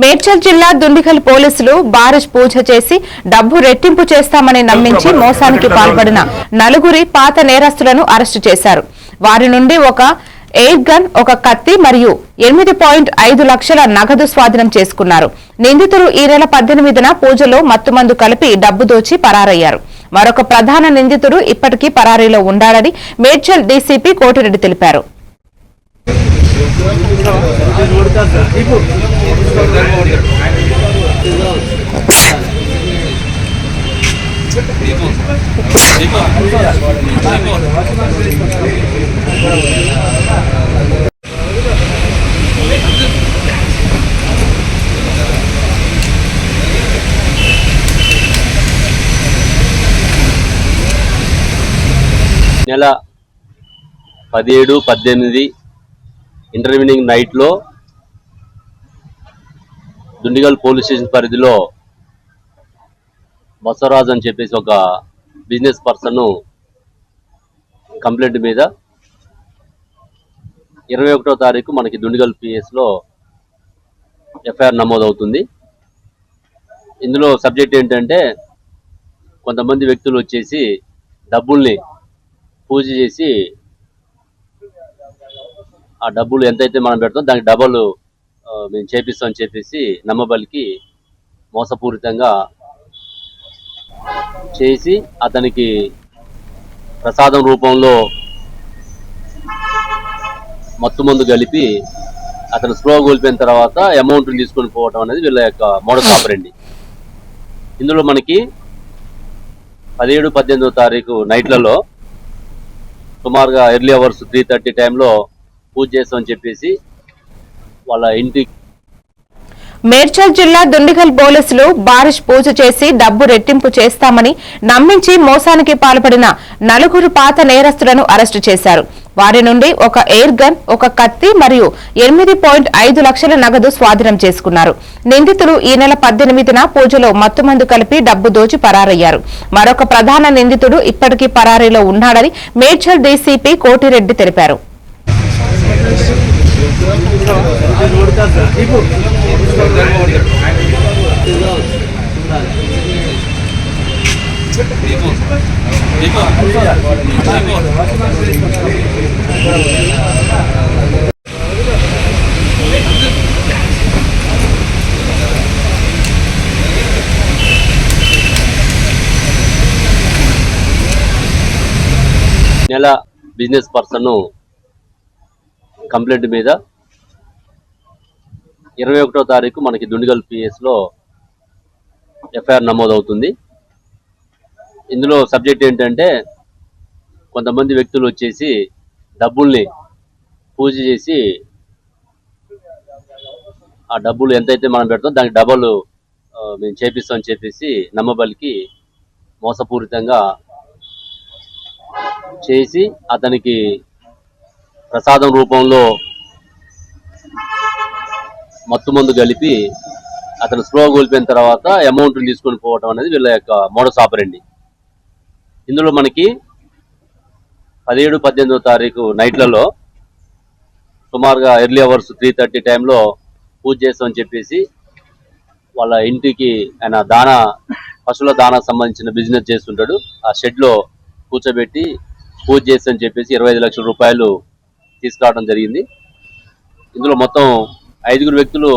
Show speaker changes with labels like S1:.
S1: మేడ్చల్ జిల్లా దుండిగల్ పోలీసులు బారిష్ పూజ చేసి డబ్బు రెట్టింపు చేస్తామని నమ్మించి మోసానికి పాల్పడిన నలుగురి పాత నేరస్తులను అరెస్టు చేశారు. వారి నుండి ఒక ఎయిర్ గన్, ఒక కత్తి మరియు 8.5 లక్షల నగదు స్వాధీనం చేసుకున్నారు. నిందితులు ఈ నెల 18న పూజలో మత్తుమందు కలిపి డబ్బు దోచి పరారయ్యారు. మరొక ప్రధాన నిందితుడు ఇప్పటికీ పరారీలో ఉండాలని మేడ్చల్ డీసీపీ కోటిరెడ్డి తెలిపారు.
S2: నెల 17, 18 ఇంటర్వ్యూనింగ్ నైట్లో దుండిగల్ పోలీస్ స్టేషన్ పరిధిలో బసవరాజు అని చెప్పేసి ఒక బిజినెస్ పర్సన్ కంప్లైంట్ మీద 21వ తారీఖు మనకి దుండిగల్ పిఎస్లో ఎఫ్ఐఆర్ నమోదవుతుంది. ఇందులో సబ్జెక్ట్ ఏంటంటే కొంతమంది వ్యక్తులు వచ్చేసి డబ్బుల్ని పూజ చేసి ఆ డబ్బులు ఎంతైతే మనం పెడతాం దానికి డబల్ మేము చేపిస్తామని చెప్పేసి నమ్మబలికి మోసపూరితంగా చేసి అతనికి ప్రసాదం రూపంలో మత్తుమందు కలిపి అతను స్లో కోల్పోయిన తర్వాత అమౌంట్ని తీసుకొని పోవడం అనేది వీళ్ళ యొక్క మోడస్ ఆపరెండి. ఇందులో మనకి 17, 18వ తారీఖు నైట్లలో సుమారుగా ఎర్లీ అవర్స్ 3:30 టైంలో పూజ చేస్తామని చెప్పేసి వాళ్ళ ఇంటికి
S1: మేడ్చల్ జిల్లా దుండిగల్ పోలీసులు బారిష్ పూజ చేసి డబ్బు రెట్టింపు చేస్తామని నమ్మించి మోసానికి పాల్పడిన నలుగురు పాత నేరస్తులను అరెస్టు చేశారు. వారి నుండి ఒక ఎయిర్ గన్, ఒక కత్తి మరియు 8.5 లక్షల నగదు స్వాధీనం చేసుకున్నారు. నిందితులు ఈ నెల 18న పూజలో మత్తుమందు కలిపి డబ్బు దోచి పరారయ్యారు. మరొక ప్రధాన నిందితుడు ఇప్పటికీ పరారీలో ఉన్నాడని మేడ్చల్ డీసీపీ కోటిరెడ్డి తెలిపారు.
S2: నెల బిజినెస్ పర్సన్ కంప్లైంట్ మీద 21వ తారీఖు మనకి దుండిగల్ పిఎస్లో ఎఫ్ఐఆర్ నమోదవుతుంది. ఇందులో సబ్జెక్ట్ ఏంటంటే కొంతమంది వ్యక్తులు వచ్చేసి డబ్బుల్ని పూజ చేసి ఆ డబ్బులు ఎంతైతే మనం పెడతాం దానికి డబల్ మేము చేపిస్తామని చెప్పేసి నమ్మబలికి మోసపూరితంగా చేసి అతనికి ప్రసాదం రూపంలో మత్తుమందు కలిపి అతను స్లో కోల్పోయిన తర్వాత అమౌంట్ని తీసుకొని పోవడం అనేది వీళ్ళ యొక్క మోడస్ ఆపరెండి. ఇందులో మనకి 17, 18వ తారీఖు నైట్లలో సుమారుగా ఎర్లీ అవర్స్ 3:30 టైంలో పూజ చేస్తామని చెప్పేసి వాళ్ళ ఇంటికి ఆయన పశువుల దానాకు సంబంధించిన బిజినెస్ చేస్తుంటాడు. ఆ షెడ్లో కూర్చోబెట్టి పూజ చేస్తామని చెప్పేసి 25 లక్షల రూపాయలు తీసుకురావడం జరిగింది. ఇందులో మొత్తం 5 వ్యక్తులు